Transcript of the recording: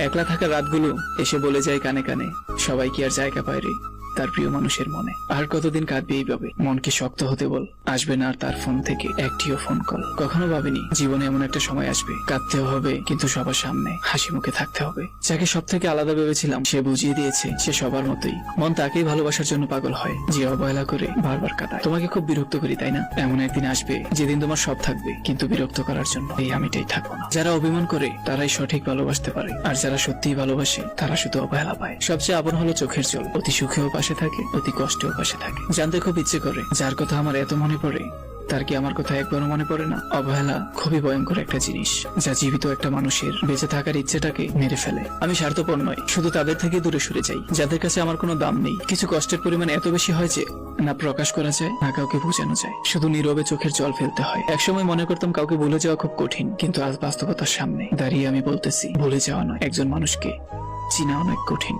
একলা থাকা রাতগুলো এসে বলে যায় কানে কানে, সবাই কি আর জায়গা পায় রে তার প্রিয় মানুষের মনে। আর কতদিন কাঁদবে এইভাবে? মনকে শক্ত হতে বল, আসবে না আর তার ফোন থেকে একটিও ফোন কল। কখনো ভাবিনি জীবনে এমন একটা সময় আসবে, কাঁদতেও হবে কিন্তু সবার সামনে হাসি মুখে থাকতে হবে। যাকে সব থেকে আলাদা ভেবেছিলাম সে বুঝিয়ে দিয়েছে সে সবার মতোই। মন তাকেই ভালোবাসার জন্য পাগল হয় যে অবহেলা করে বারবার কাঁদায়। তোমাকে খুব বিরক্ত করি তাই না? এমন একদিন আসবে যেদিন তোমার সব থাকবে কিন্তু বিরক্ত করার জন্য এই আমিটাই থাকবো না। যারা অভিমান করে তারাই সঠিক ভালোবাসতে পারে, আর যারা সত্যিই ভালোবাসে তারা শুধু অবহেলা পায়। সবচেয়ে আপন হলো চোখের জল, অতি সুখেও পাশে থাকে, অতি কষ্টেও পাশে থাকে। জানতে খুব ইচ্ছে করে যার কথা আমার এত মনে পড়ে তার কি আমার কথা একবারও মনে পড়ে না? অবহেলা খুবই ভয়ঙ্কর একটা জিনিস, যা জীবিত একটা মানুষের বেঁচে থাকার ইচ্ছেটাকে মেরে ফেলে। আমি স্বার্থপর নয়, শুধু তাদের থেকে দূরে সরে যাই যাদের কাছে আমার কোনো দাম নেই। কিছু কষ্টের পরিমাণ এত বেশি হয় যে না প্রকাশ করা যায় না কাউকে বোঝানো যায়, শুধু নীরবে চোখের জল ফেলতে হয়। একসময় মনে করতাম কাউকে ভুলে যাওয়া খুব কঠিন, কিন্তু আজ বাস্তবতার সামনে দাঁড়িয়ে আমি বলতেছি ভুলে যাওয়া নয়, একজন মানুষকে চিনা অনেক কঠিন।